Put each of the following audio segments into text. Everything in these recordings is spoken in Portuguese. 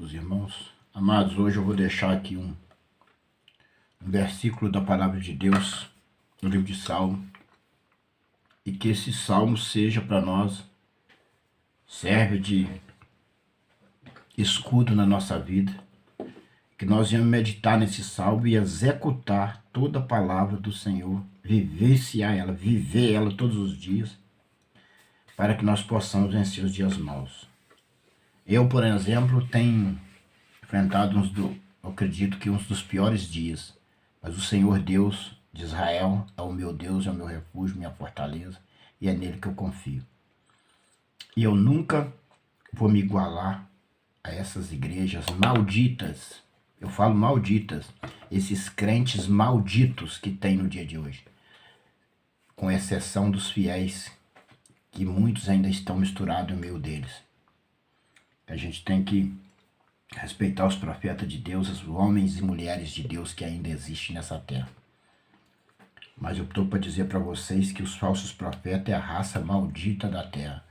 dos irmãos. Amados, hoje eu vou deixar aqui um versículo da palavra de Deus no livro de Salmo, e que esse salmo seja para nós, serve de escudo na nossa vida, que nós íamos meditar nesse salmo e executar toda a palavra do Senhor, vivenciar ela, viver ela todos os dias, para que nós possamos vencer os dias maus. Eu, por exemplo, tenho enfrentado eu acredito que uns dos piores dias, mas o Senhor Deus de Israel é o meu Deus, é o meu refúgio, minha fortaleza, e é nele que eu confio. E eu nunca vou me igualar a essas igrejas malditas. Eu falo malditas, esses crentes malditos que tem no dia de hoje, com exceção dos fiéis, que muitos ainda estão misturados no meio deles. A gente tem que respeitar os profetas de Deus, os homens e mulheres de Deus que ainda existem nessa terra. Mas eu estou para dizer para vocês que os falsos profetas é a raça maldita da terra.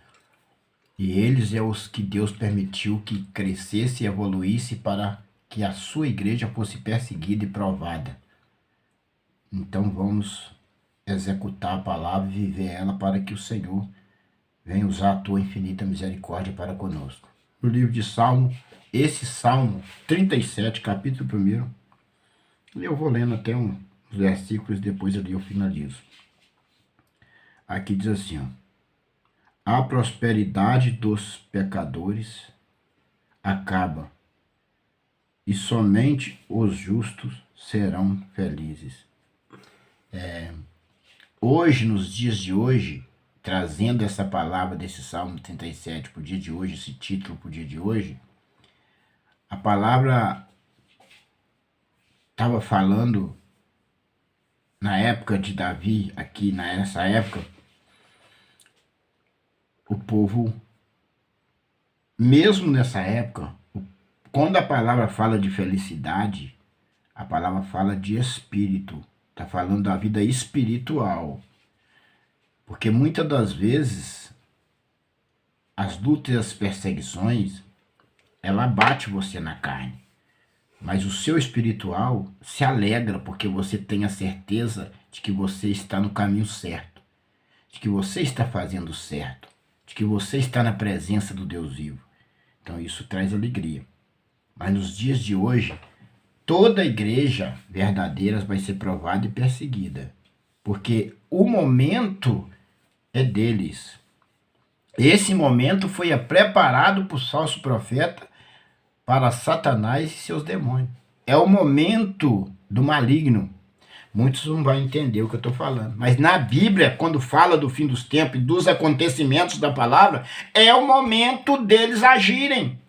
E eles é os que Deus permitiu que crescesse e evoluísse para que a sua igreja fosse perseguida e provada. Então vamos executar a palavra e viver ela para que o Senhor venha usar a tua infinita misericórdia para conosco. No livro de Salmo, esse Salmo 37, capítulo 1, eu vou lendo até uns versículos, depois ali eu finalizo. Aqui diz assim, ó: a prosperidade dos pecadores acaba, e somente os justos serão felizes. Hoje, nos dias de hoje, trazendo essa palavra desse Salmo 37 para o dia de hoje, esse título para o dia de hoje, a palavra estava falando na época de Davi, aqui nessa época, o povo, mesmo nessa época, quando a palavra fala de felicidade, a palavra fala de espírito, está falando da vida espiritual. Porque muitas das vezes, as lutas e as perseguições, ela bate você na carne. Mas o seu espiritual se alegra porque você tem a certeza de que você está no caminho certo, de que você está fazendo certo, de que você está na presença do Deus vivo. Então isso traz alegria. Mas nos dias de hoje, toda igreja verdadeira vai ser provada e perseguida, porque o momento é deles. Esse momento foi preparado por falso profeta para Satanás e seus demônios. É o momento do maligno. Muitos não vão entender o que eu estou falando. Mas na Bíblia, quando fala do fim dos tempos e dos acontecimentos da palavra, é o momento deles agirem.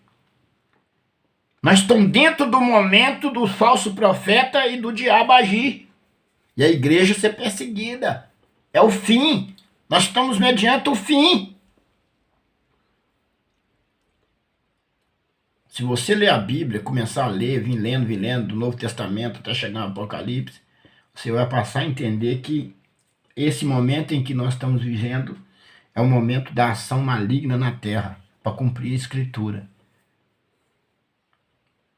Nós estamos dentro do momento do falso profeta e do diabo agir. E a igreja ser perseguida. É o fim. Nós estamos mediante o fim. Se você ler a Bíblia, começar a ler, vir lendo, do Novo Testamento até chegar no Apocalipse, você vai passar a entender que esse momento em que nós estamos vivendo é o momento da ação maligna na terra, para cumprir a Escritura.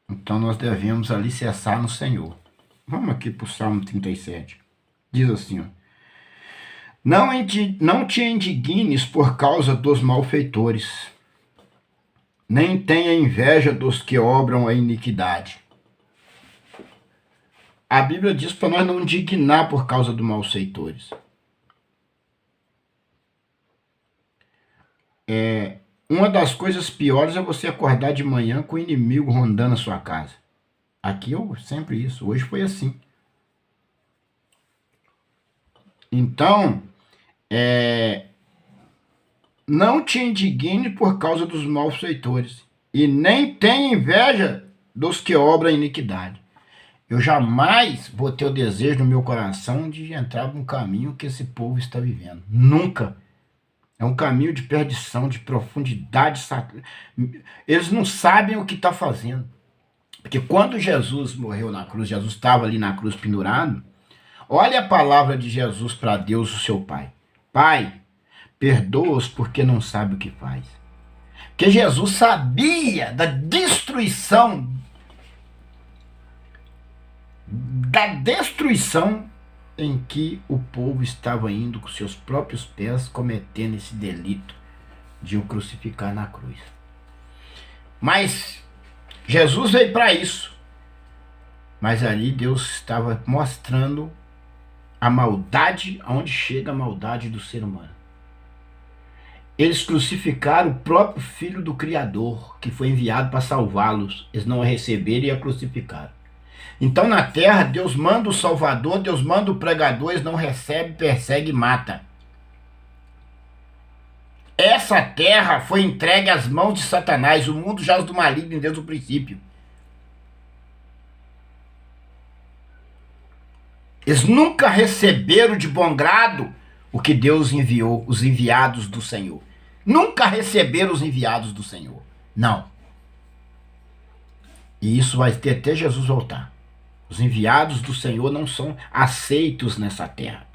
Então nós devemos alicerçar no Senhor. Vamos aqui para o Salmo 37. Diz assim, ó: não te indignes por causa dos malfeitores, nem tenha inveja dos que obram a iniquidade. A Bíblia diz para nós não indignar por causa dos malfeitores. Uma das coisas piores é você acordar de manhã com o inimigo rondando a sua casa. Aqui eu sempre isso, hoje foi assim. Então, não te indigne por causa dos malfeitores, e nem tenha inveja dos que obram a iniquidade. Eu jamais vou ter o desejo no meu coração de entrar num caminho que esse povo está vivendo. Nunca. É um caminho de perdição, de profundidade. Eles não sabem o que está fazendo. Porque quando Jesus morreu na cruz, Jesus estava ali na cruz pendurado, olha a palavra de Jesus para Deus, o seu Pai. Pai, perdoa-os porque não sabem o que faz. que Jesus sabia da destruição em que o povo estava indo com seus próprios pés, cometendo esse delito de o crucificar na cruz. Mas Jesus veio para isso. Mas ali Deus estava mostrando a maldade, aonde chega a maldade do ser humano. Eles crucificaram o próprio Filho do Criador, que foi enviado para salvá-los. Eles não a receberam e a crucificaram. Então na terra, Deus manda o Salvador, Deus manda o pregador, eles não recebem, persegue e mata. Essa terra foi entregue às mãos de Satanás, o mundo jaz do maligno desde o princípio. Eles nunca receberam de bom grado o que Deus enviou, os enviados do Senhor. Nunca receberam os enviados do Senhor. Não. E isso vai ter até Jesus voltar. Os enviados do Senhor não são aceitos nessa terra.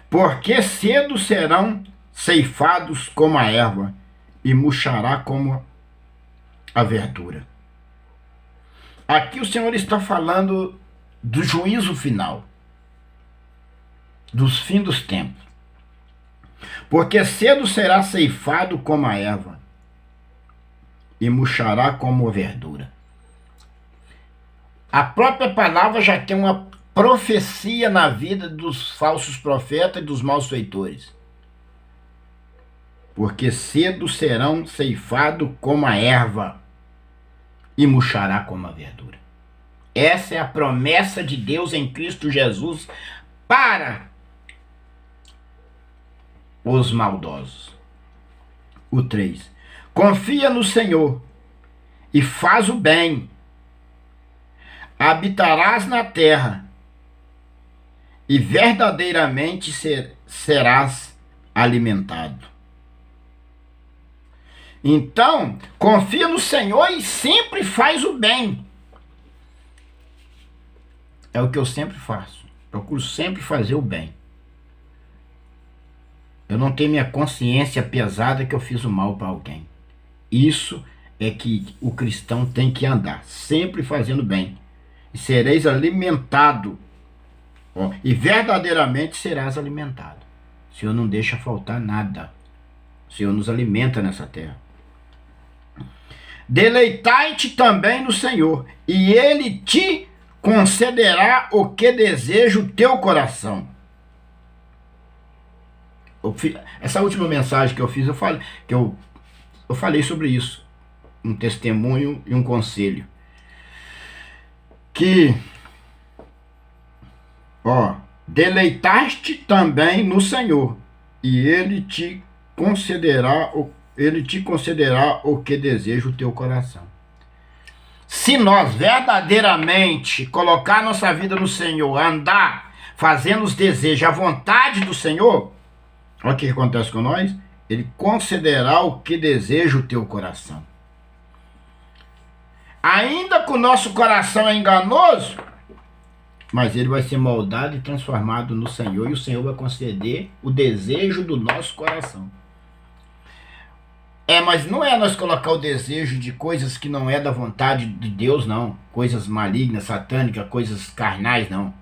Porque cedo serão ceifados como a erva e murchará como a verdura. Aqui o Senhor está falando do juízo final, dos fins dos tempos. Porque cedo será ceifado como a erva e murchará como a verdura. A própria palavra já tem uma profecia na vida dos falsos profetas e dos malfeitores. Porque cedo serão ceifados como a erva e murchará como a verdura. Essa é a promessa de Deus em Cristo Jesus para os maldosos. O 3. Confia no Senhor e faz o bem. Habitarás na terra e verdadeiramente serás alimentado. Então, confia no Senhor e sempre faz o bem. É o que eu sempre faço. Procuro sempre fazer o bem. Eu não tenho minha consciência pesada que eu fiz o mal para alguém. Isso é que o cristão tem que andar, sempre fazendo bem. E sereis alimentado. E verdadeiramente serás alimentado. O Senhor não deixa faltar nada. O Senhor nos alimenta nessa terra. Deleitai-te também no Senhor, e Ele te concederá o que deseja o teu coração. Essa última mensagem que eu fiz, eu falei sobre isso. Um testemunho e um conselho. Que, deleitar-te também no Senhor, e Ele te concederá o que deseja o teu coração. Se nós verdadeiramente colocar nossa vida no Senhor, andar, fazendo os desejos, a vontade do Senhor, olha o que acontece com nós, Ele concederá o que deseja o teu coração. Ainda que o nosso coração é enganoso, mas ele vai ser moldado e transformado no Senhor, e o Senhor vai conceder o desejo do nosso coração. Mas não é nós colocar o desejo de coisas que não é da vontade de Deus, não. Coisas malignas, satânicas, coisas carnais, não.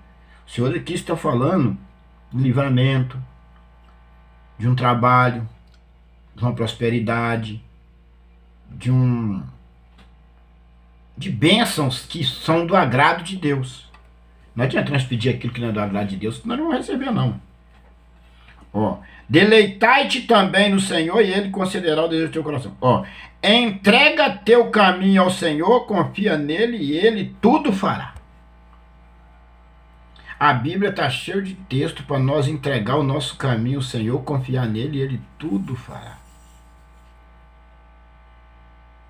O Senhor aqui está falando de livramento, de um trabalho, de uma prosperidade, de bênçãos que são do agrado de Deus. Não adianta nós pedir aquilo que não é do agrado de Deus, que nós não vamos receber, não. Deleitai-te também no Senhor e Ele concederá o desejo do teu coração. Entrega teu caminho ao Senhor, confia nele e Ele tudo fará. A Bíblia está cheia de texto para nós entregar o nosso caminho ao Senhor, confiar nele e Ele tudo fará.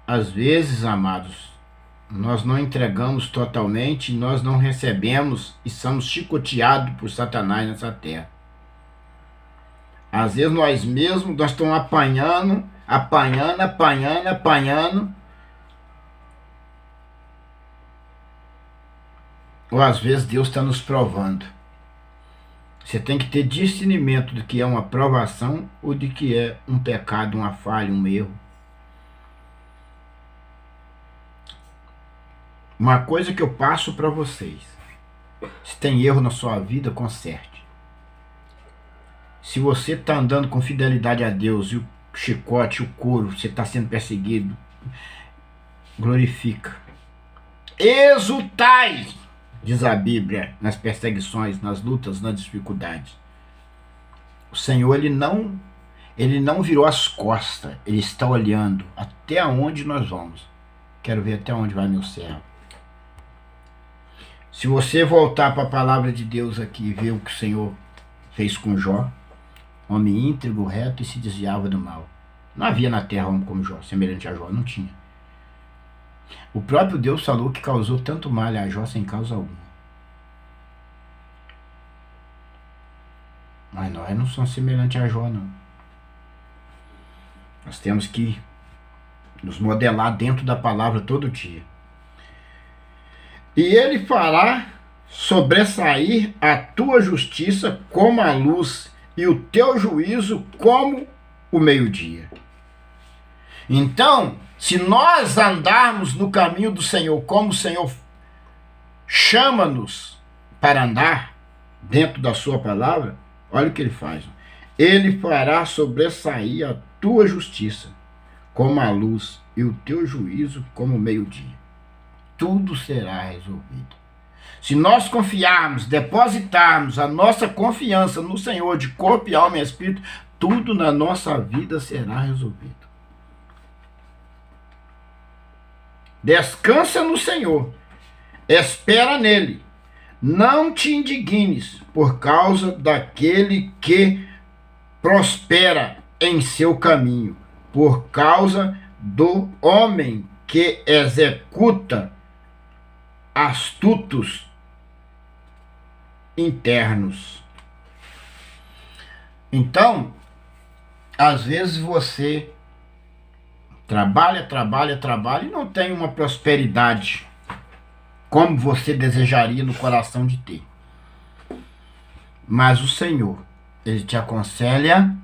Às vezes, amados, nós não entregamos totalmente, nós não recebemos e somos chicoteados por Satanás nessa terra. Às vezes nós mesmos, nós estamos apanhando. Ou às vezes Deus está nos provando. Você tem que ter discernimento do que é uma provação ou de que é um pecado, uma falha, um erro. Uma coisa que eu passo para vocês: se tem erro na sua vida, conserte. Se você está andando com fidelidade a Deus e o chicote, o couro, você está sendo perseguido, glorifica. Exultai, diz a Bíblia, nas perseguições, nas lutas, nas dificuldades. O Senhor, ele não virou as costas, ele está olhando até onde nós vamos. Quero ver até onde vai meu servo. Se você voltar para a palavra de Deus aqui e ver o que o Senhor fez com Jó, homem íntegro, reto e se desviava do mal. Não havia na terra homem como Jó, semelhante a Jó, não tinha. O próprio Deus falou que causou tanto mal a Jó sem causa alguma. Mas nós não somos semelhantes a Jó, não. Nós temos que nos modelar dentro da palavra todo dia. E ele fará sobressair a tua justiça como a luz e o teu juízo como o meio-dia. Então, se nós andarmos no caminho do Senhor, como o Senhor chama-nos para andar dentro da sua palavra, olha o que ele faz. Ele fará sobressair a tua justiça como a luz e o teu juízo como o meio-dia. Tudo será resolvido. Se nós confiarmos, depositarmos a nossa confiança no Senhor de corpo e alma e espírito, tudo na nossa vida será resolvido. Descansa no Senhor, espera nele, não te indignes por causa daquele que prospera em seu caminho, por causa do homem que executa astutos internos. Então, às vezes você trabalha e não tem uma prosperidade como você desejaria no coração de ter. Mas o Senhor, ele te aconselha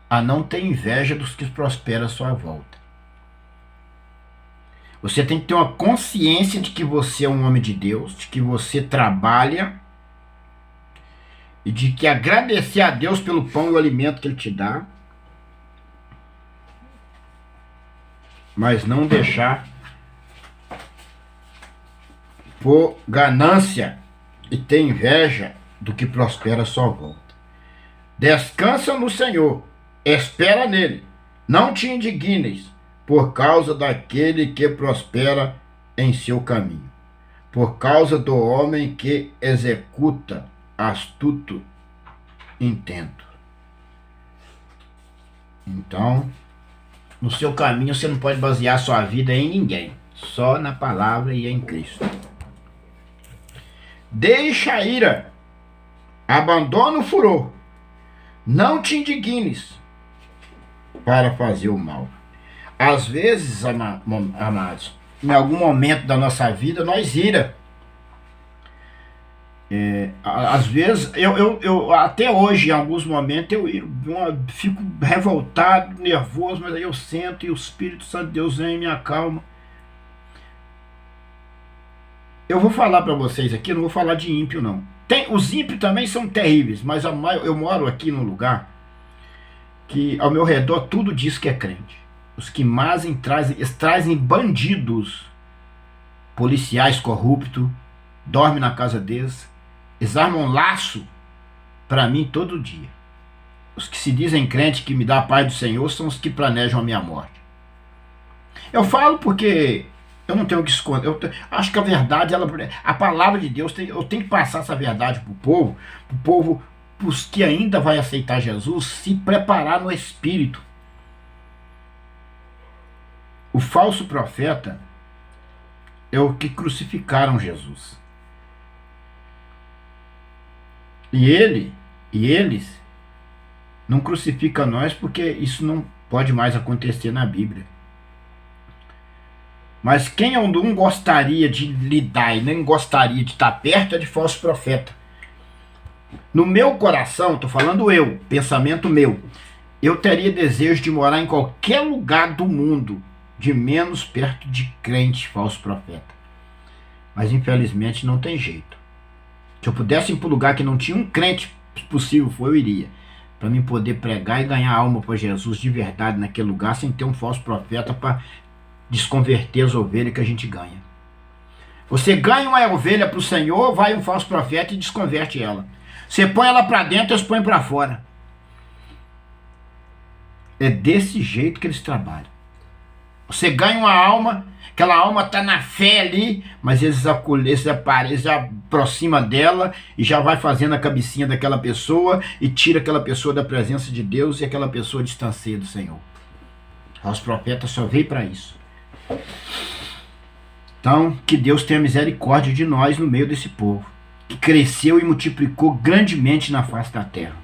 a não ter inveja dos que prosperam à sua volta. Você tem que ter uma consciência de que você é um homem de Deus, de que você trabalha e de que agradecer a Deus pelo pão e o alimento que ele te dá, mas não deixar por ganância e ter inveja do que prospera à sua volta. Descansa no Senhor, espera nele, não te indignes por causa daquele que prospera em seu caminho, por causa do homem que executa astuto intento. Então, no seu caminho você não pode basear sua vida em ninguém, só na palavra e em Cristo. Deixa a ira, abandona o furor, não te indignes para fazer o mal. Às vezes, amados, em algum momento da nossa vida, nós ira. Às vezes, eu até hoje, em alguns momentos, eu fico revoltado, nervoso, mas aí eu sento e o Espírito Santo de Deus vem e me acalma. Eu vou falar para vocês aqui, não vou falar de ímpio, não. Os ímpios também são terríveis, mas eu moro aqui num lugar que ao meu redor tudo diz que é crente. Os que mais trazem bandidos, policiais corruptos, dormem na casa deles, eles armam laço para mim todo dia. Os que se dizem crente que me dá a paz do Senhor são os que planejam a minha morte. Eu falo porque eu não tenho o que esconder. Acho que a verdade, a palavra de Deus, eu tenho que passar essa verdade para o povo, para os que ainda vai aceitar Jesus, se preparar no Espírito. O falso profeta é o que crucificaram Jesus. E eles não crucificam nós porque isso não pode mais acontecer na Bíblia. Mas quem eu não gostaria de lidar e nem gostaria de estar perto é de falso profeta. No meu coração, estou falando eu, pensamento meu, eu teria desejo de morar em qualquer lugar do mundo, de menos perto de crente falso profeta. Mas infelizmente não tem jeito. Se eu pudesse ir para um lugar que não tinha um crente possível, eu iria. Para mim poder pregar e ganhar alma para Jesus de verdade naquele lugar, sem ter um falso profeta para desconverter as ovelhas que a gente ganha. Você ganha uma ovelha para o Senhor, vai um falso profeta e desconverte ela. Você põe ela para dentro, eles põem para fora. É desse jeito que eles trabalham. Você ganha uma alma, aquela alma está na fé ali, mas eles aproximam dela e já vai fazendo a cabecinha daquela pessoa e tira aquela pessoa da presença de Deus e aquela pessoa distancia do Senhor. Os profetas só veio para isso. Então, que Deus tenha misericórdia de nós no meio desse povo, que cresceu e multiplicou grandemente na face da terra.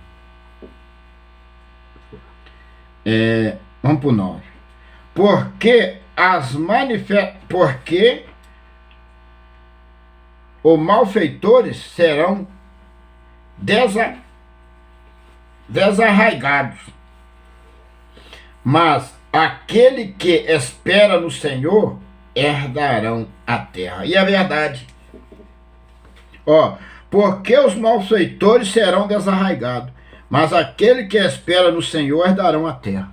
Vamos para o 9. Porque os malfeitores serão desarraigados, mas aquele que espera no Senhor herdarão a terra. E é verdade. Porque os malfeitores serão desarraigados, mas aquele que espera no Senhor herdarão a terra.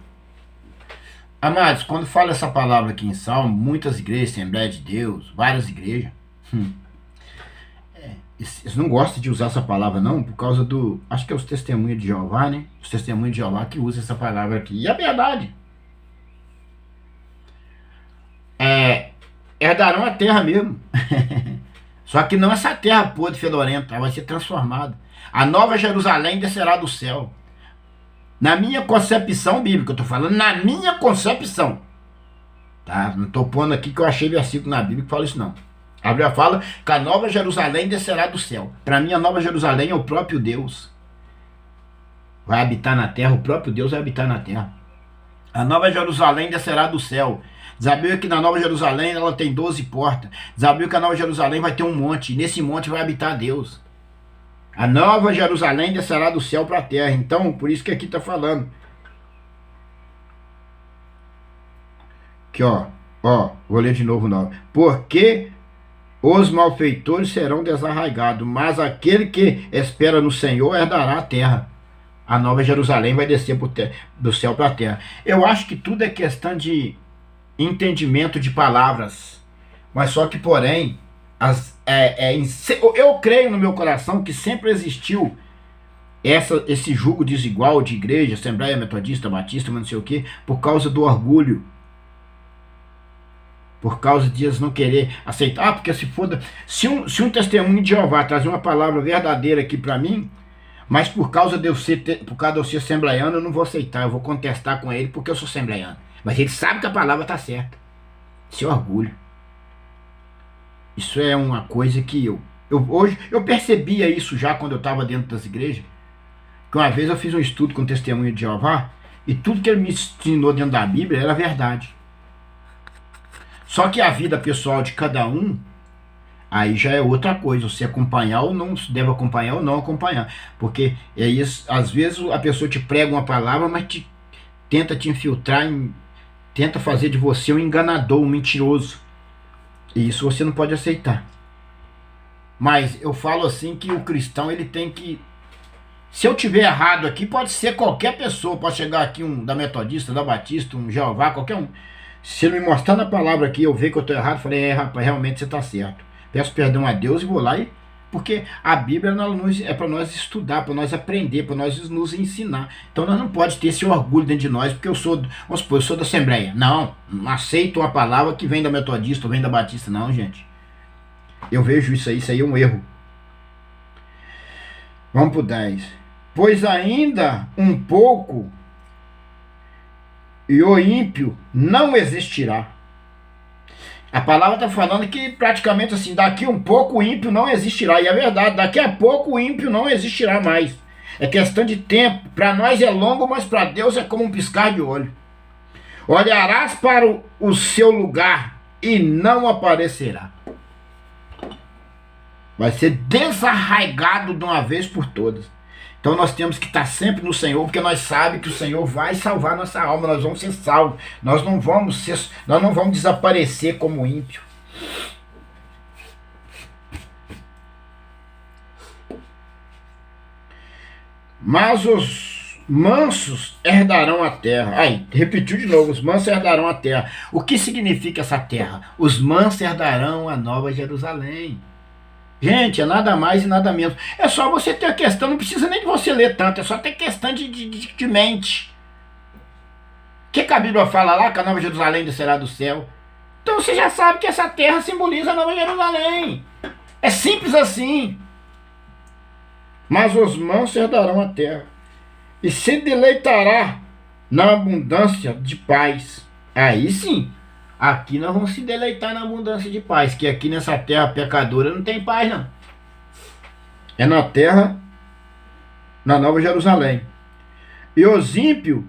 Amados, quando fala essa palavra aqui em Salmo, muitas igrejas, Assembleia de Deus, várias igrejas, eles não gostam de usar essa palavra não, por causa do, acho que é os testemunhos de Jeová, né? Os testemunhos de Jeová que usam essa palavra aqui. E é verdade. Herdarão a terra mesmo. Só que não essa terra podre, fedorenta, ela vai ser transformada. A nova Jerusalém descerá do céu. Na minha concepção bíblica, eu estou falando na minha concepção. Tá? Não estou pondo aqui que eu achei versículo na Bíblia que fala isso não. A Bíblia fala que a nova Jerusalém descerá do céu. Para mim a nova Jerusalém é o próprio Deus. Vai habitar na terra, o próprio Deus vai habitar na terra. A nova Jerusalém descerá do céu. Diz a Bíblia que na Nova Jerusalém ela tem 12 portas. Diz a Bíblia que a Nova Jerusalém vai ter um monte. E nesse monte vai habitar Deus. A Nova Jerusalém descerá do céu para a terra. Então, por isso que aqui está falando. Aqui, vou ler de novo. Porque os malfeitores serão desarraigados, mas aquele que espera no Senhor herdará a terra. A Nova Jerusalém vai descer do céu para a terra. Eu acho que tudo é questão de entendimento de palavras, mas só que porém eu creio no meu coração que sempre existiu esse julgo desigual de igreja, Assembleia Metodista, Batista, mas não sei o que, por causa do orgulho, por causa de eles não querer aceitar, porque se um testemunho de Jeová trazer uma palavra verdadeira aqui para mim, mas por causa de eu ser assembleiano, eu não vou aceitar, eu vou contestar com ele porque eu sou assembleiano. Mas ele sabe que a palavra está certa. Esse orgulho. Isso é uma coisa que hoje eu percebia isso já quando eu estava dentro das igrejas. Que uma vez eu fiz um estudo com o testemunho de Jeová e tudo que ele me ensinou dentro da Bíblia era verdade. Só que a vida pessoal de cada um, aí já é outra coisa. Você acompanhar ou não, se deve acompanhar ou não acompanhar. Porque às vezes a pessoa te prega uma palavra, mas tenta te infiltrar tenta fazer de você um enganador, um mentiroso. E isso você não pode aceitar. Mas eu falo assim que o cristão, ele tem que... Se eu tiver errado aqui, pode ser qualquer pessoa. Pode chegar aqui um da Metodista, da Batista, um Jeová, qualquer um. Se ele me mostrar na palavra aqui, eu ver que eu estou errado, eu falei, rapaz, realmente você está certo. Peço perdão a Deus e vou lá e... Porque a Bíblia é para nós estudar, para nós aprender, para nós nos ensinar. Então nós não podemos ter esse orgulho dentro de nós, porque eu sou da Assembleia. Não aceito uma palavra que vem da Metodista ou vem da Batista. Não, gente. Eu vejo isso aí é um erro. Vamos para o 10. Pois ainda um pouco e o ímpio não existirá. A palavra está falando que praticamente assim, daqui um pouco o ímpio não existirá. E é verdade, daqui a pouco o ímpio não existirá mais. É questão de tempo. Para nós é longo, mas para Deus é como um piscar de olho. Olharás para o seu lugar e não aparecerá. Vai ser desarraigado de uma vez por todas. Então nós temos que estar sempre no Senhor, porque nós sabemos que o Senhor vai salvar nossa alma, nós vamos ser salvos, nós não vamos desaparecer como ímpio. Mas os mansos herdarão a terra. Aí, repetiu de novo, os mansos herdarão a terra. O que significa essa terra? Os mansos herdarão a Nova Jerusalém. Gente, é nada mais e nada menos. É só você ter a questão, não precisa nem de você ler tanto, é só ter questão de mente. O que a Bíblia fala lá? Que a Nova Jerusalém descerá do céu. Então você já sabe que essa terra simboliza a Nova Jerusalém. É simples assim. Mas os mansos herdarão a terra e se deleitará na abundância de paz. Aí sim, aqui nós vamos se deleitar na abundância de paz, que aqui nessa terra pecadora não tem paz não. É na terra, na Nova Jerusalém. E os ímpios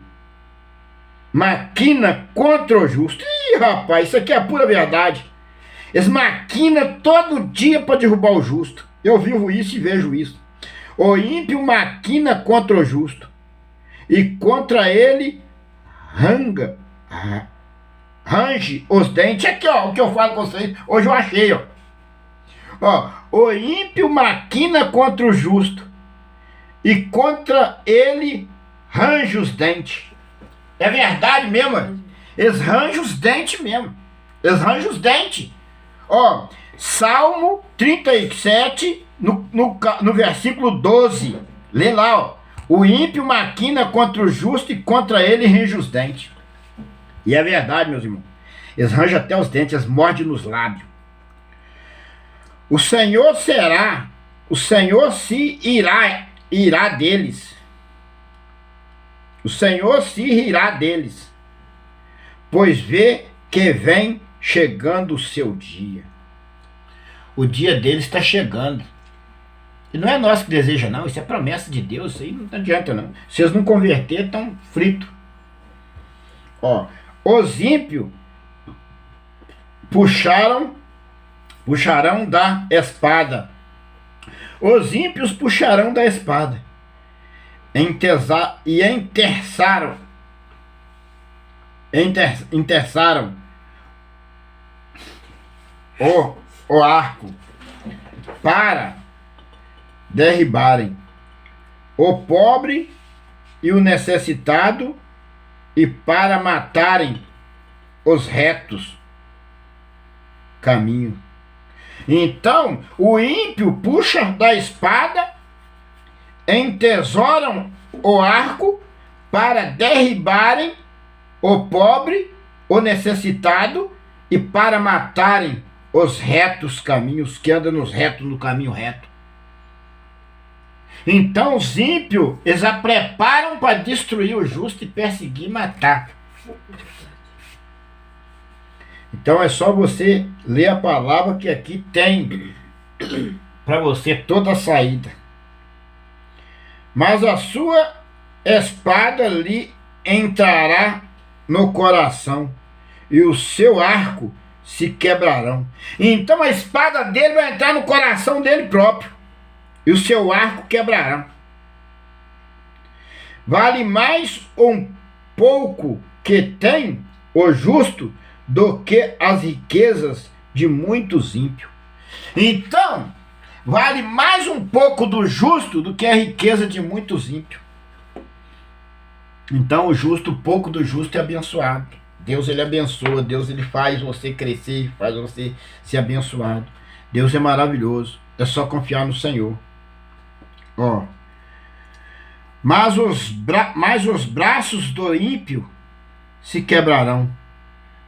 maquina contra o justo. Ih, rapaz, isso aqui é a pura verdade. Eles maquinam todo dia para derrubar o justo. Eu vivo isso e vejo isso. O ímpio maquina contra o justo, e contra ele range os dentes. Aqui, ó, o que eu falo com vocês, hoje eu achei, ó. O ímpio maquina contra o justo, e contra ele range os dentes. É verdade mesmo, eles rangem os dentes mesmo. Eles rangem os dentes. Ó, Salmo 37, no versículo 12, lê lá, ó. O ímpio maquina contra o justo e contra ele range os dentes. E é verdade, meus irmãos. Eles rangem até os dentes, eles mordem nos lábios. O Senhor se irá deles. O Senhor se rirá deles, pois vê que vem chegando o seu dia. O dia deles está chegando. E não é nós que deseja não, isso é promessa de Deus, isso aí não adianta não. Se eles não converter, estão fritos. Ó, os ímpios puxarão da espada. Os ímpios puxarão da espada. Enterçaram o arco para derribarem o pobre e o necessitado e para matarem os retos caminho. Então o ímpio puxa da espada, entesouram o arco para derribarem o pobre, o necessitado e para matarem os retos caminhos, que andam no caminho reto. Então os ímpios, eles a preparam para destruir o justo e perseguir e matar. Então é só você ler a palavra que aqui tem para você toda a saída. Mas a sua espada lhe entrará no coração e o seu arco se quebrarão. Então a espada dele vai entrar no coração dele próprio e o seu arco quebrará. Vale mais um pouco que tem o justo do que as riquezas de muitos ímpios. Então, vale mais um pouco do justo do que a riqueza de muitos ímpios. Então, o justo, o pouco do justo é abençoado. Deus, ele abençoa. Deus, ele faz você crescer, faz você ser abençoado. Deus é maravilhoso. É só confiar no Senhor. Ó. Mas os braços do ímpio se quebrarão,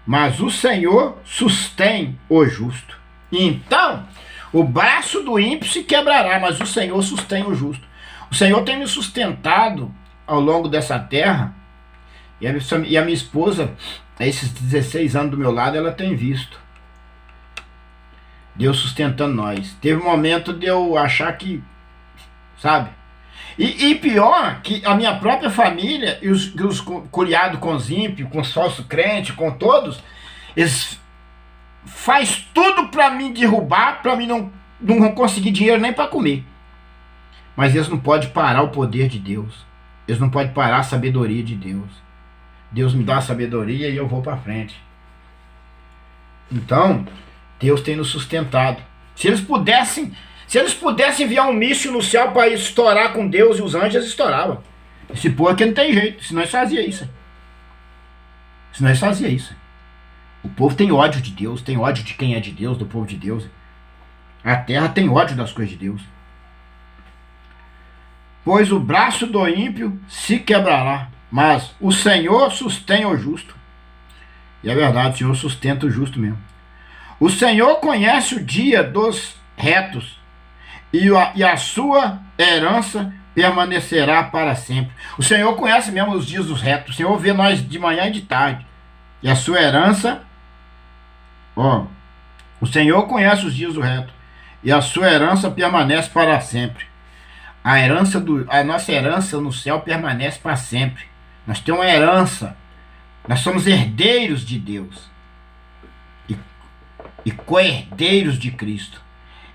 mas o Senhor sustém o justo. Então, o braço do ímpio se quebrará, mas o Senhor sustém o justo. O Senhor tem me sustentado ao longo dessa terra, e a minha esposa, esses 16 anos do meu lado, ela tem visto Deus sustentando nós. Teve um momento de eu achar que, sabe? E pior, que a minha própria família, e os curiados com os ímpios, com os falsos crentes, com todos, eles faz tudo para me derrubar, para mim não conseguir dinheiro nem para comer. mas eles não podem parar o poder de Deus. Eles não podem parar a sabedoria de Deus. Deus me dá a sabedoria e eu vou para frente. Então, Deus tem nos sustentado. Se eles pudessem enviar um míssil no céu para estourar com Deus e os anjos, eles estouravam. Esse povo aqui não tem jeito, senão eles faziam isso. Senão eles faziam isso. O povo tem ódio de Deus, tem ódio de quem é de Deus, do povo de Deus. A terra tem ódio das coisas de Deus. Pois o braço do ímpio se quebrará, mas o Senhor sustém o justo. E é verdade, o Senhor sustenta o justo mesmo. O Senhor conhece o dia dos retos, e a sua herança permanecerá para sempre. O Senhor conhece mesmo os dias dos retos. O Senhor vê nós de manhã e de tarde. E a sua herança, o Senhor conhece os dias do reto, e a sua herança permanece para sempre. A nossa herança no céu permanece para sempre. Nós temos uma herança. Nós somos herdeiros de Deus. E co-herdeiros de Cristo.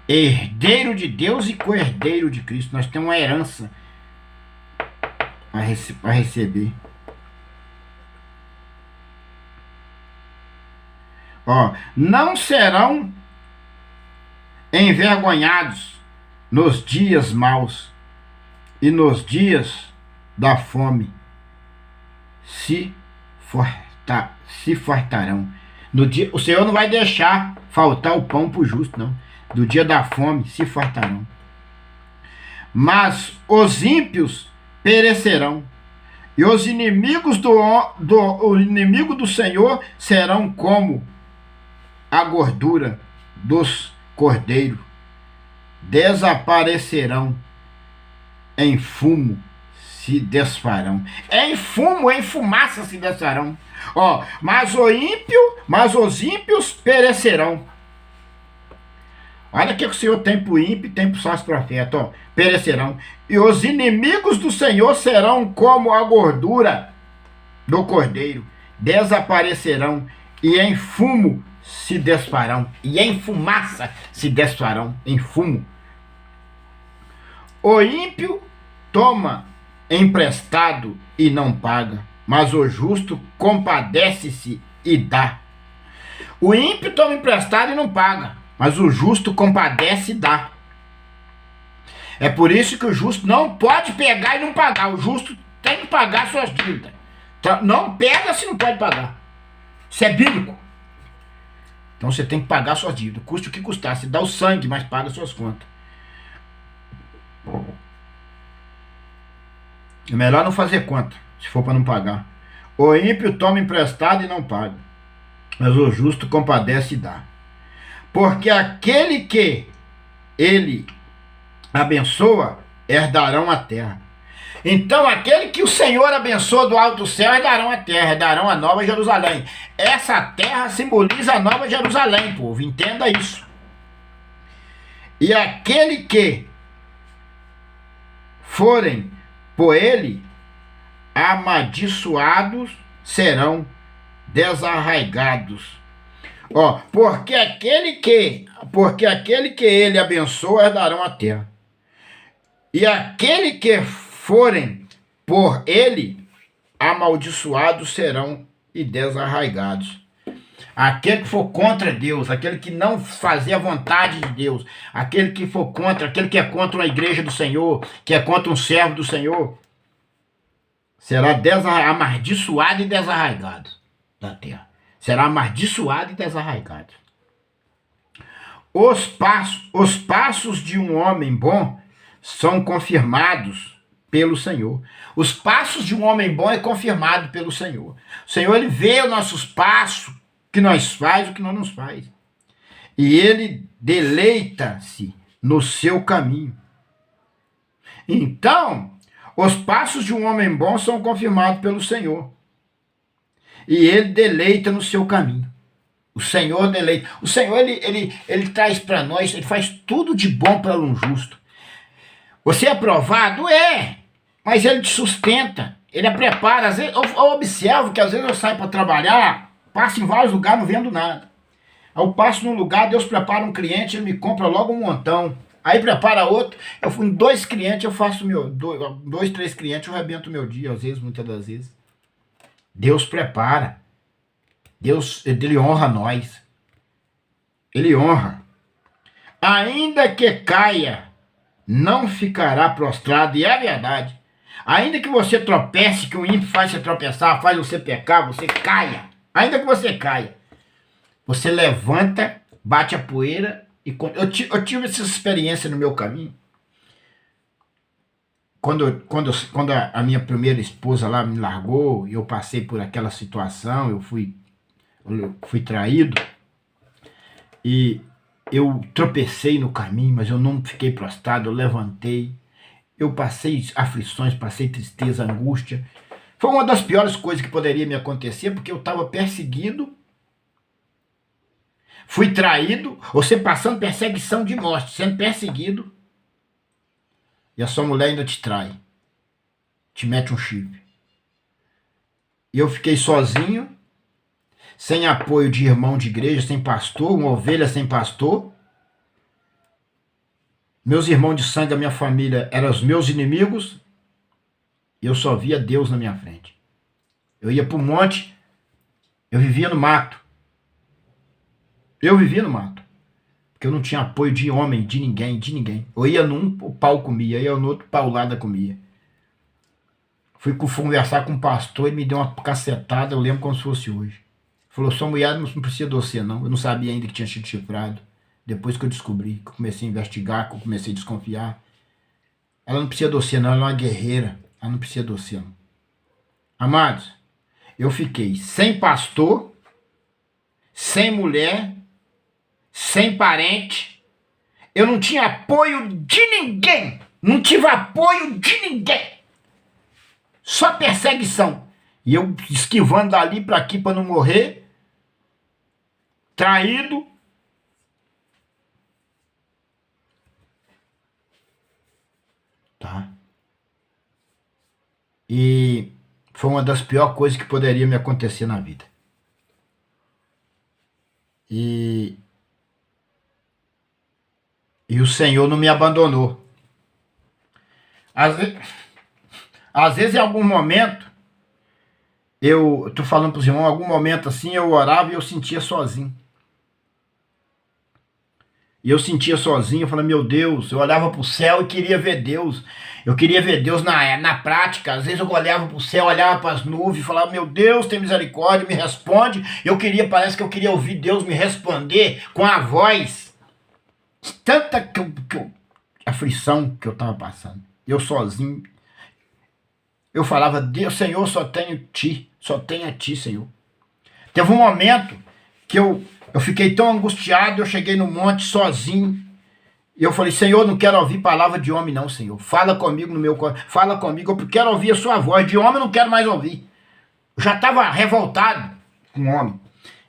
Herdeiro de Deus e co-herdeiro de Cristo. Nós temos uma herança para receber. Não serão envergonhados nos dias maus, e nos dias da fome se fartarão. O Senhor não vai deixar faltar o pão para o justo, não. Do dia da fome se fartarão. Mas os ímpios perecerão, e os inimigos o inimigo do Senhor serão como a gordura dos cordeiros, desaparecerão, em fumo se desfarão. Em fumo, em fumaça se desfarão. Mas os ímpios perecerão. Olha o que o Senhor tem para o ímpio e tem para os falsos profetas. Perecerão. E os inimigos do Senhor serão como a gordura do cordeiro. Desaparecerão e em fumo se desfarão. E em fumaça se desfarão. Em fumo. O ímpio toma emprestado e não paga, mas o justo compadece-se e dá. O ímpio toma emprestado e não paga, mas o justo compadece e dá. É por isso que o justo não pode pegar e não pagar. O justo tem que pagar suas dívidas. Não pega se não pode pagar. Isso é bíblico. Então você tem que pagar suas dívidas. Custe o que custar. Você dá o sangue, mas paga suas contas. É melhor não fazer conta, se for para não pagar. O ímpio toma emprestado e não paga, mas o justo compadece e dá. Porque aquele que ele abençoa, herdarão a terra. Então aquele que o Senhor abençoa do alto céu, herdarão a terra, herdarão a Nova Jerusalém. Essa terra simboliza a Nova Jerusalém, povo, entenda isso. E aquele que forem por ele amaldiçoados serão desarraigados. Porque aquele que ele abençoa herdarão a terra. E aquele que forem por ele amaldiçoados serão e desarraigados. Aquele que for contra Deus, aquele que não fazer a vontade de Deus, aquele que for contra, aquele que é contra a igreja do Senhor, que é contra um servo do Senhor, será amaldiçoado e desarraigado da terra. Será amaldiçoado e desarraigado. Os passos de um homem bom são confirmados pelo Senhor. Os passos de um homem bom é confirmado pelo Senhor. O Senhor, ele vê os nossos passos, o que nós faz, o que não nos faz. E ele deleita-se no seu caminho. Então, os passos de um homem bom são confirmados pelo Senhor. E ele deleita no seu caminho. O Senhor deleita. O Senhor, ele traz para nós, ele faz tudo de bom para um justo. Você é aprovado? É. Mas ele te sustenta. Ele prepara. Às vezes, eu observo que às vezes eu saio para trabalhar, passo em vários lugares, não vendo nada. Aí eu passo num lugar, Deus prepara um cliente, ele me compra logo um montão. Aí prepara outro. Eu fui em 2 clientes, eu faço 2, 3 clientes, eu arrebento o meu dia, às vezes, muitas das vezes. Deus prepara. Deus, ele honra nós. Ele honra. Ainda que caia, não ficará prostrado, e é verdade. Ainda que você tropece, que o ímpio faz você tropeçar, faz você pecar, você caia. Ainda que você caia, você levanta, bate a poeira. Eu tive essa experiência no meu caminho. Quando a minha primeira esposa lá me largou, e eu passei por aquela situação, eu fui traído, e eu tropecei no caminho, mas eu não fiquei prostrado, eu levantei. Eu passei aflições, passei tristeza, angústia. Foi uma das piores coisas que poderia me acontecer, porque eu estava perseguido, fui traído, você passando perseguição de morte, sendo perseguido, e a sua mulher ainda te trai, te mete um chifre. E eu fiquei sozinho, sem apoio de irmão de igreja, sem pastor, uma ovelha sem pastor. Meus irmãos de sangue da minha família eram os meus inimigos, e eu só via Deus na minha frente. Eu ia para o monte, eu vivia no mato. Eu vivia no mato, porque eu não tinha apoio de homem, de ninguém, de ninguém. Eu ia num, o pau comia, eu ia no outro, paulada comia. Fui conversar com um pastor, ele me deu uma cacetada, eu lembro como se fosse hoje. Falou, sua mulher não precisa de você não, eu não sabia ainda que tinha sido chifrado. Depois que eu descobri, que eu comecei a investigar, que eu comecei a desconfiar. Ela não precisa de você não, ela é uma guerreira, ela não precisa de você não. Amados, eu fiquei sem pastor, sem mulher, sem parente, eu não tinha apoio de ninguém, não tive apoio de ninguém, só perseguição, e eu esquivando dali para aqui para não morrer, traído, tá? E foi uma das piores coisas que poderia me acontecer na vida. E o Senhor não me abandonou. Às vezes, em algum momento, eu tô falando para os irmãos, em algum momento assim, eu orava e eu sentia sozinho. E eu sentia sozinho, eu falava, meu Deus, eu olhava para o céu e queria ver Deus. Eu queria ver Deus na prática. Às vezes eu olhava para o céu, olhava para as nuvens, falava, meu Deus, tem misericórdia, me responde. Parece que eu queria ouvir Deus me responder com a voz. Tanta aflição que eu estava passando. Eu sozinho. Eu falava, Deus, Senhor, só tenho a ti, Senhor. Teve um momento que eu fiquei tão angustiado, eu cheguei no monte sozinho, e eu falei, Senhor, não quero ouvir palavra de homem não, Senhor. Fala comigo no meu coração, fala comigo, eu quero ouvir a sua voz, de homem eu não quero mais ouvir. Eu já estava revoltado com o homem.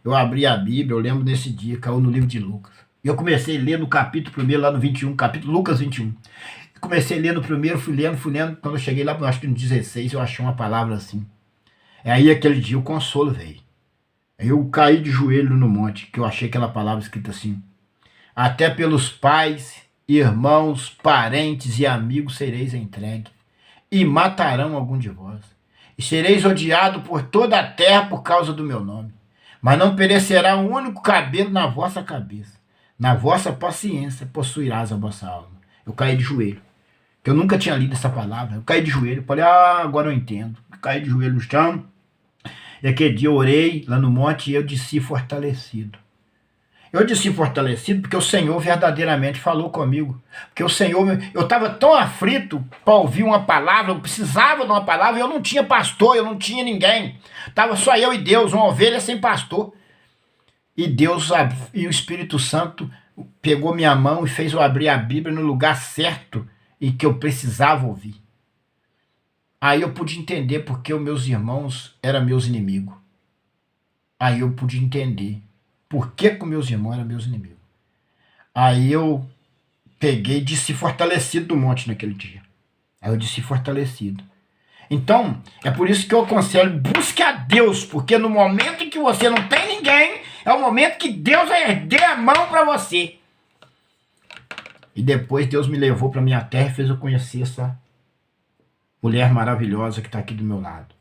Eu abri a Bíblia, eu lembro desse dia, caiu no livro de Lucas. E eu comecei a ler no capítulo 1, lá no 21, Lucas 21. Comecei a ler no primeiro, fui lendo, quando eu cheguei lá, acho que no 16, eu achei uma palavra assim. Aí aquele dia o consolo veio. Aí eu caí de joelho no monte, que eu achei aquela palavra escrita assim, até pelos pais, irmãos, parentes e amigos sereis entregue, e matarão algum de vós, e sereis odiado por toda a terra por causa do meu nome, mas não perecerá um único cabelo na vossa cabeça, na vossa paciência possuirás a vossa alma. Eu caí de joelho, que eu nunca tinha lido essa palavra, eu caí de joelho, falei, agora eu entendo, eu caí de joelho no chão. E aquele dia eu orei lá no monte e eu desci fortalecido. Eu desci fortalecido porque o Senhor verdadeiramente falou comigo. Porque o Senhor, eu estava tão aflito para ouvir uma palavra, eu precisava de uma palavra, eu não tinha pastor, eu não tinha ninguém. Estava só eu e Deus, uma ovelha sem pastor. E Deus e o Espírito Santo pegou minha mão e fez eu abrir a Bíblia no lugar certo e que eu precisava ouvir. Aí eu pude entender porque os meus irmãos eram meus inimigos. Aí eu pude entender por que os meus irmãos eram meus inimigos. Aí eu peguei e desci fortalecido do monte naquele dia. Aí eu desci fortalecido. Então, é por isso que eu aconselho, busque a Deus, porque no momento em que você não tem ninguém, é o momento que Deus vai erguer a mão para você. E depois Deus me levou para minha terra e fez eu conhecer essa mulher maravilhosa que está aqui do meu lado.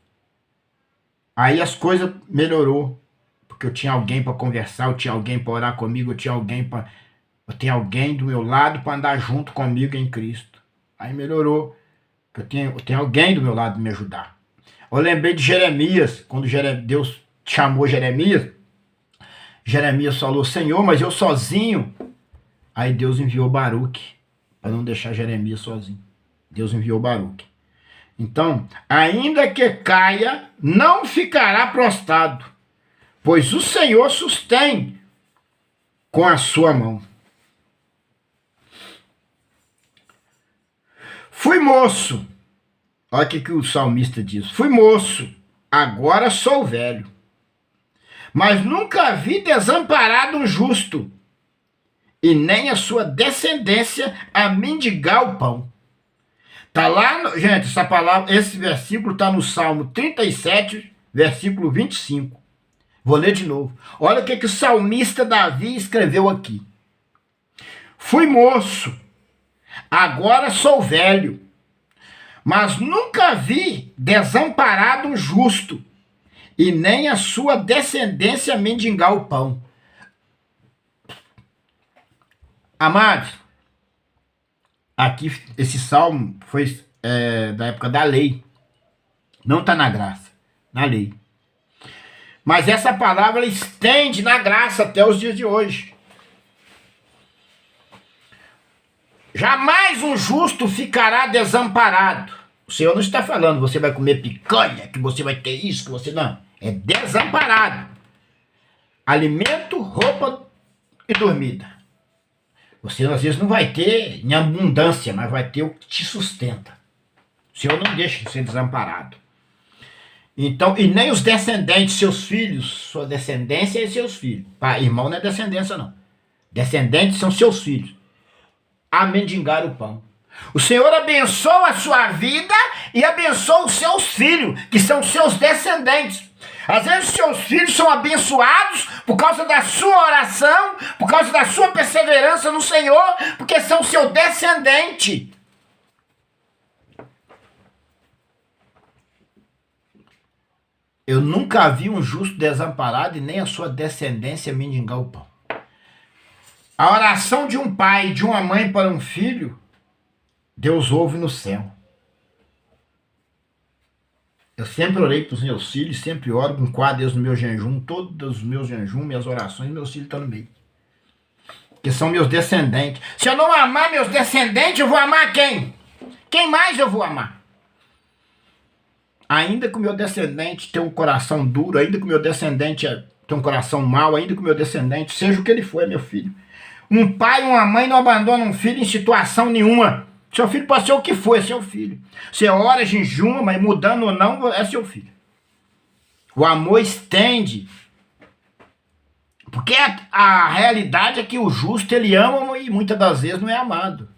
Aí as coisas melhorou, porque eu tinha alguém para conversar, eu tinha alguém para orar comigo, eu tinha alguém do meu lado para andar junto comigo em Cristo. Aí melhorou, porque eu tenho alguém do meu lado para me ajudar. Eu lembrei de Jeremias, quando Deus chamou Jeremias falou, Senhor, mas eu sozinho. Aí Deus enviou Baruque, para não deixar Jeremias sozinho. Deus enviou Baruque. Então, ainda que caia, não ficará prostrado, pois o Senhor sustém com a sua mão. Fui moço, olha o que o salmista diz, fui moço, agora sou velho, mas nunca vi desamparado um justo, e nem a sua descendência a mendigar o pão. Tá lá, gente, essa palavra, esse versículo está no Salmo 37, versículo 25. Vou ler de novo. Olha o que o salmista Davi escreveu aqui. Fui moço, agora sou velho, mas nunca vi desamparado um justo, e nem a sua descendência mendigar o pão. Amados, aqui esse salmo foi da época da lei. Não está na graça, na lei. Mas essa palavra ela estende na graça até os dias de hoje. Jamais um justo ficará desamparado. O Senhor não está falando, você vai comer picanha, que você vai ter isso, que você não. É desamparado. Alimento, roupa e dormida. Você às vezes não vai ter em abundância, mas vai ter o que te sustenta. O Senhor não deixa de ser desamparado. Então, e nem os descendentes, seus filhos, sua descendência e seus filhos. Pai, irmão não é descendência, não. Descendentes são seus filhos. A mendigar o pão. O Senhor abençoa a sua vida e abençoa os seus filhos, que são seus descendentes. Às vezes os seus filhos são abençoados por causa da sua oração, por causa da sua perseverança no Senhor, porque são seu descendente. Eu nunca vi um justo desamparado e nem a sua descendência mendigar o pão. A oração de um pai e de uma mãe para um filho, Deus ouve no céu. Eu sempre orei para os meus filhos, sempre oro, enquadro Deus no meu jejum, todos os meus jejuns, minhas orações, meus filhos estão no meio. Que são meus descendentes. Se eu não amar meus descendentes, eu vou amar quem? Quem mais eu vou amar? Ainda que o meu descendente tenha um coração duro, ainda que o meu descendente tenha um coração mau, ainda que o meu descendente, seja o que ele for, é meu filho. Um pai e uma mãe não abandonam um filho em situação nenhuma. Seu filho pode ser o que for, é seu filho. Você ora, jejuma, mas mudando ou não, é seu filho. O amor estende. Porque a realidade é que o justo, ele ama e muitas das vezes não é amado.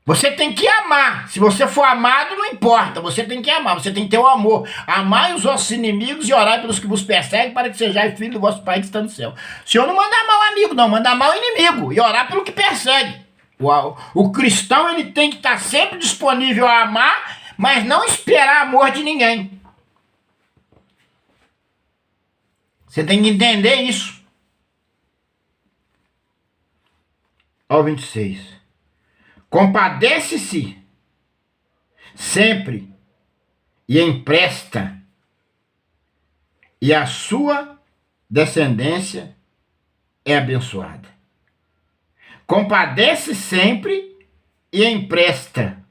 Você tem que amar. Se você for amado, não importa. Você tem que amar. Você tem que ter o amor. Amai os vossos inimigos e orai pelos que vos perseguem, para que sejais filho do vosso Pai que está no céu. O Senhor não manda amar o amigo, não. Manda amar o inimigo e orar pelo que persegue. O cristão, ele tem que estar sempre disponível a amar, mas não esperar amor de ninguém. Você tem que entender isso. Ó 26. Compadece-se sempre e empresta, e a sua descendência é abençoada. Compadece sempre e empresta,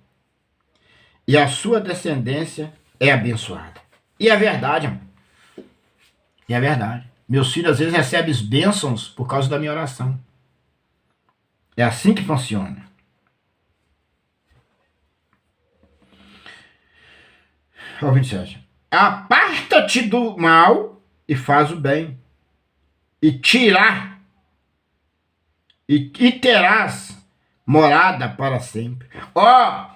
e a sua descendência é abençoada. E é verdade, amor. E é verdade. Meus filhos às vezes recebem bênçãos por causa da minha oração. É assim que funciona. Ó 27. Aparta-te do mal e faz o bem, e terás morada para sempre. Ó,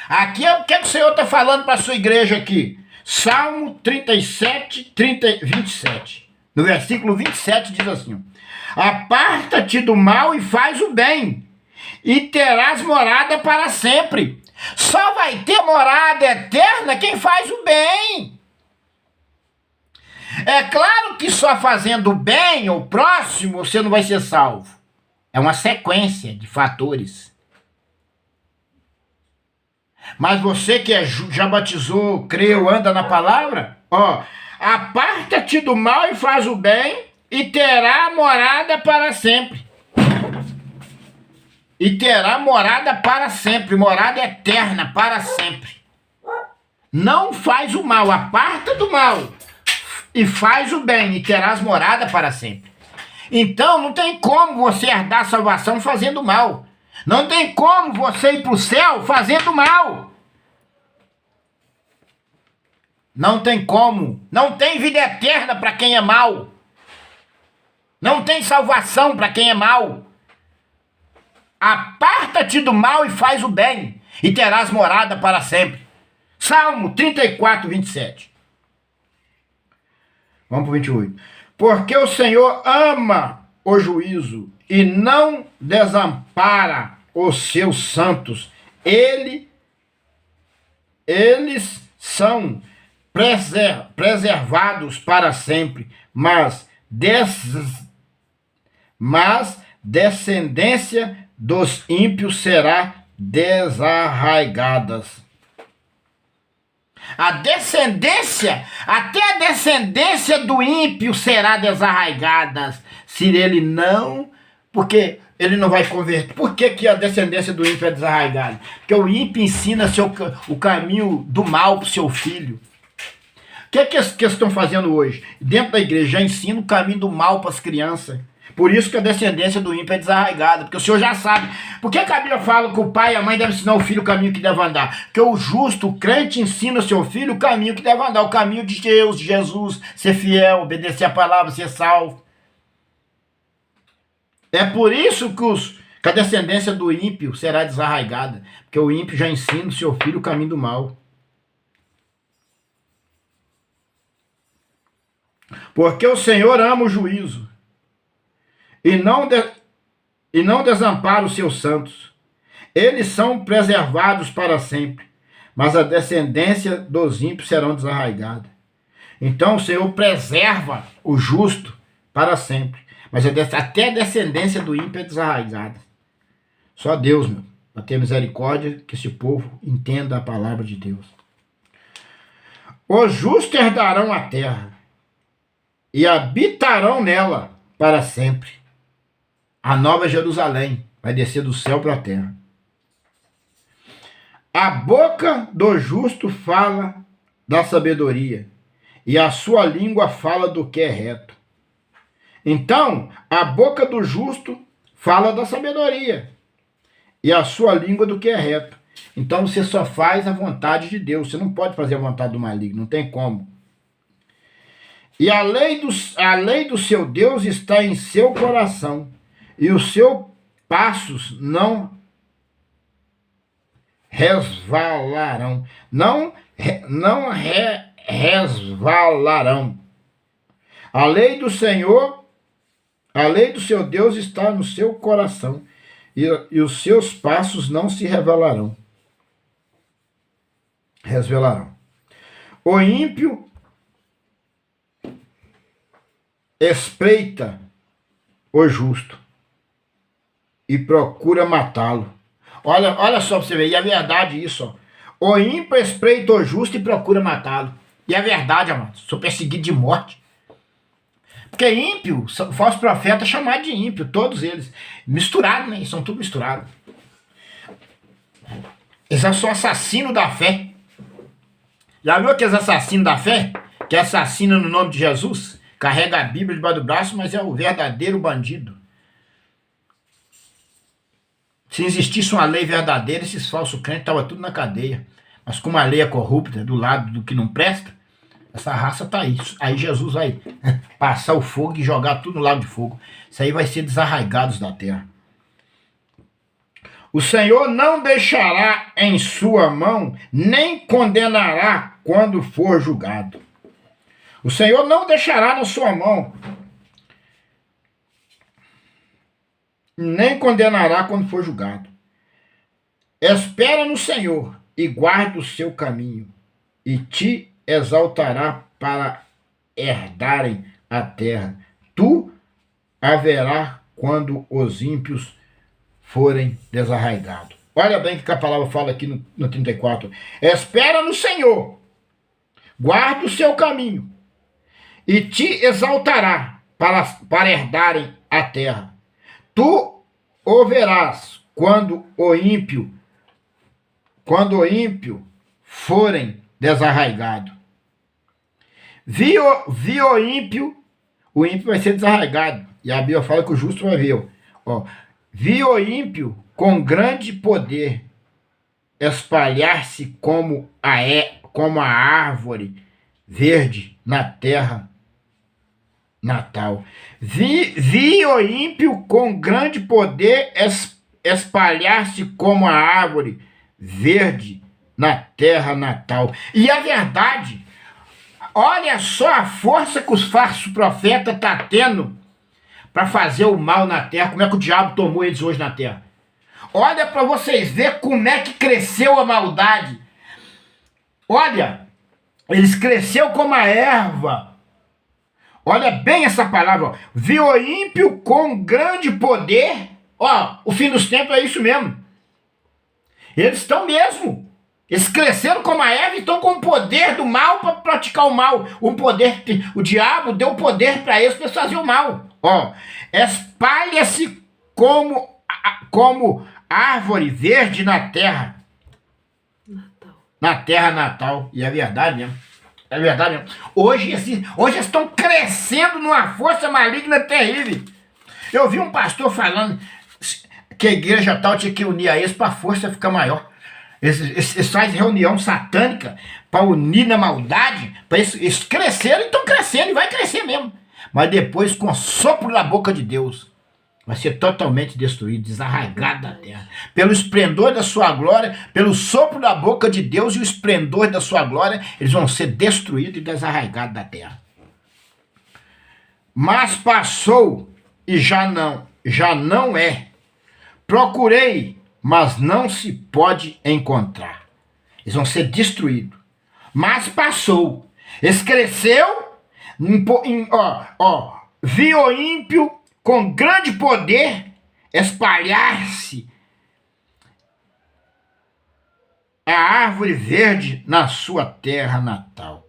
aqui é o que o Senhor está falando para a sua igreja aqui. Salmo 37, 27. No versículo 27 diz assim: aparta-te do mal e faz o bem, e terás morada para sempre. Só vai ter morada eterna quem faz o bem. É claro que só fazendo o bem ao próximo você não vai ser salvo. É uma sequência de fatores. Mas você que já batizou, creu, anda na palavra, aparta-te do mal e faz o bem e terá morada para sempre. E terá morada para sempre, morada eterna para sempre. Não faz o mal, aparta do mal e faz o bem e terás morada para sempre. Então não tem como você herdar a salvação fazendo mal. Não tem como você ir para o céu fazendo mal. Não tem como. Não tem vida eterna para quem é mal. Não tem salvação para quem é mal. Aparta-te do mal e faz o bem, e terás morada para sempre. Salmo 34, 27. Vamos para o 28. Porque o Senhor ama o juízo e não desampara os seus santos. Eles são preservados para sempre, mas descendência dos ímpios será desarraigadas. Até a descendência do ímpio será desarraigada, se ele não, porque ele não vai converter. Por que a descendência do ímpio é desarraigada? Porque o ímpio ensina o caminho do mal para o seu filho. O que eles estão fazendo hoje? Dentro da igreja já ensina o caminho do mal para as crianças. Por isso que a descendência do ímpio é desarraigada, porque o senhor já sabe. Por que a Bíblia fala que o pai e a mãe devem ensinar o filho o caminho que deve andar? Porque o justo, o crente, ensina o seu filho o caminho que deve andar, o caminho de Deus, de Jesus, ser fiel, obedecer a palavra, ser salvo. É por isso que a descendência do ímpio será desarraigada, porque o ímpio já ensina o seu filho o caminho do mal. Porque o Senhor ama o juízo e não desampara os seus santos. Eles são preservados para sempre, mas a descendência dos ímpios serão desarraigadas. Então o Senhor preserva o justo para sempre, mas até a descendência do ímpio é desarraigada. Só Deus, para ter misericórdia, que esse povo entenda a palavra de Deus. Os justos herdarão a terra e habitarão nela para sempre. A nova Jerusalém vai descer do céu para a terra. A boca do justo fala da sabedoria, e a sua língua fala do que é reto. Então, a boca do justo fala da sabedoria, e a sua língua do que é reto. Então, você só faz a vontade de Deus, você não pode fazer a vontade do maligno, não tem como. E a lei do seu Deus está em seu coração, e os seus passos não resvalarão. Resvalarão. A lei do Senhor, a lei do seu Deus está no seu coração, e os seus passos não se resvalarão. O ímpio espreita o justo e procura matá-lo. Olha só para você ver, e é verdade isso. O ímpio espreita o justo e procura matá-lo. E é verdade, amado, sou perseguido de morte. Porque ímpio, falso profeta chamado de ímpio, todos eles. Misturados, né? Eles são tudo misturados. Eles são assassinos da fé. Já viu aqueles assassinos da fé? Que assassinam no nome de Jesus? Carrega a Bíblia debaixo do braço, mas é o verdadeiro bandido. Se existisse uma lei verdadeira, esses falsos crentes estavam tudo na cadeia. Mas como a lei é corrupta, do lado do que não presta, essa raça está aí. Aí Jesus vai passar o fogo e jogar tudo no lago de fogo. Isso aí vai ser desarraigados da terra. O Senhor não deixará em sua mão, nem condenará quando for julgado. O Senhor não deixará na sua mão, nem condenará quando for julgado. Espera no Senhor e guarda o seu caminho, e te exaltará para herdarem a terra. Tu haverá quando os ímpios forem desarraigados. Olha bem o que a palavra fala aqui no 34. Espera no Senhor, guarda o seu caminho, e te exaltará para herdarem a terra. Tu o verás quando o ímpio forem desarraigados. Vi o ímpio vai ser desarraigado. E a Bíblia fala que o justo vai ver. Ó, vi o ímpio com grande poder espalhar-se como a árvore verde na terra natal. Vi o ímpio com grande poder espalhar-se como a árvore verde na terra natal. E a verdade, olha só a força que os falsos profetas estão tendo para fazer o mal na terra. Como é que o diabo tomou eles hoje na terra? Olha para vocês verem como é que cresceu a maldade. Olha, eles cresceu como a erva. Olha bem essa palavra, ó. Vi o ímpio com grande poder. Ó, o fim dos tempos é isso mesmo. Eles estão mesmo. Eles cresceram como a erva e estão com o poder do mal para praticar o mal. O diabo deu poder para eles para fazer o mal. Ó, espalha-se como árvore verde na terra. Na terra natal. E é verdade mesmo. É verdade mesmo. Hoje eles estão crescendo numa força maligna terrível. Eu vi um pastor falando que a igreja tal tinha que unir a eles para a força ficar maior. Eles fazem reunião satânica para unir na maldade, para eles crescerem, e estão crescendo, e vai crescer mesmo. Mas depois, com o sopro da boca de Deus, vai ser totalmente destruído, desarraigado da terra. Pelo esplendor da sua glória, pelo sopro da boca de Deus e o esplendor da sua glória, eles vão ser destruídos e desarraigados da terra. Mas passou e já não é. Procurei, mas não se pode encontrar. Eles vão ser destruídos. Mas passou. Eles cresceu, vi o ímpio com grande poder espalhar-se a árvore verde na sua terra natal.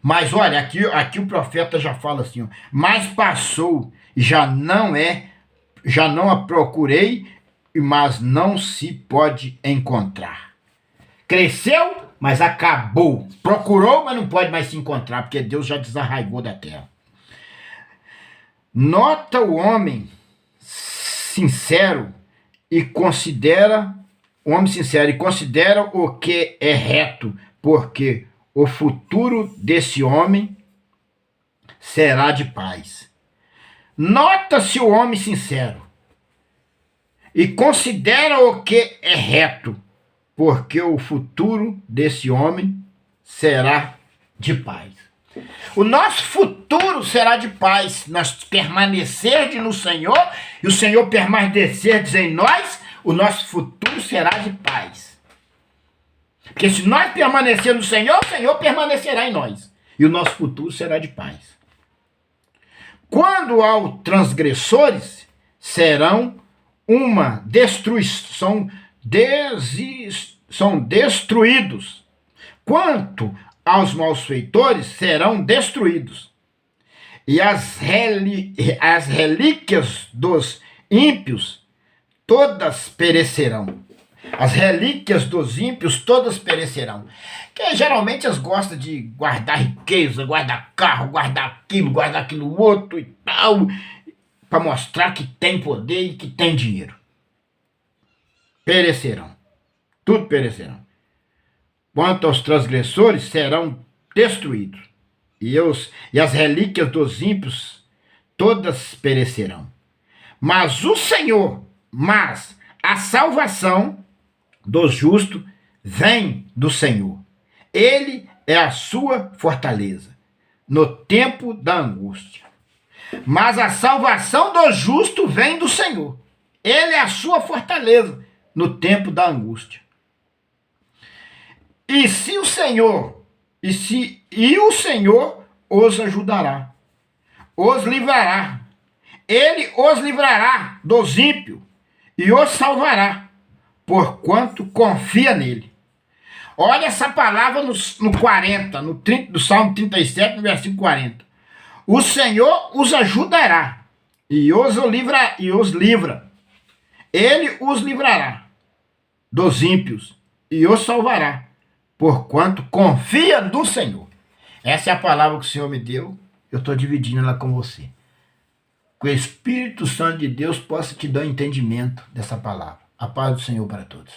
Mas olha, aqui o profeta já fala assim, ó, mas passou, já não a procurei, mas não se pode encontrar. Cresceu, mas acabou. Procurou, mas não pode mais se encontrar, porque Deus já desarraigou da terra. Nota o homem sincero e considera o que é reto, porque o futuro desse homem será de paz. Nota-se o homem sincero e considera o que é reto, porque o futuro desse homem será de paz. O nosso futuro será de paz. Nós permanecermos no Senhor e o Senhor permanecer em nós, o nosso futuro será de paz. Porque se nós permanecermos no Senhor, o Senhor permanecerá em nós e o nosso futuro será de paz. Quando aos transgressores, serão uma destruição, são destruídos. Quanto aos malfeitores, serão destruídos. E as relíquias dos ímpios todas perecerão. As relíquias dos ímpios todas perecerão. Que geralmente eles gostam de guardar riqueza, guardar carro, guardar aquilo outro e tal, para mostrar que tem poder e que tem dinheiro. Perecerão. Tudo perecerão. Quanto aos transgressores, serão destruídos. E as relíquias dos ímpios, todas perecerão. Mas a salvação dos justos vem do Senhor. Ele é a sua fortaleza no tempo da angústia. Mas a salvação do justo vem do Senhor. Ele é a sua fortaleza no tempo da angústia. E se o Senhor, e o Senhor os ajudará, os livrará. Ele os livrará dos ímpios e os salvará, porquanto confia nele. Olha essa palavra no 40, do Salmo 37, no versículo 40. O Senhor os ajudará e os livra. Ele os livrará dos ímpios e os salvará, porquanto confia no Senhor. Essa é a palavra que o Senhor me deu, eu estou dividindo ela com você. Que o Espírito Santo de Deus possa te dar entendimento dessa palavra. A paz do Senhor para todos.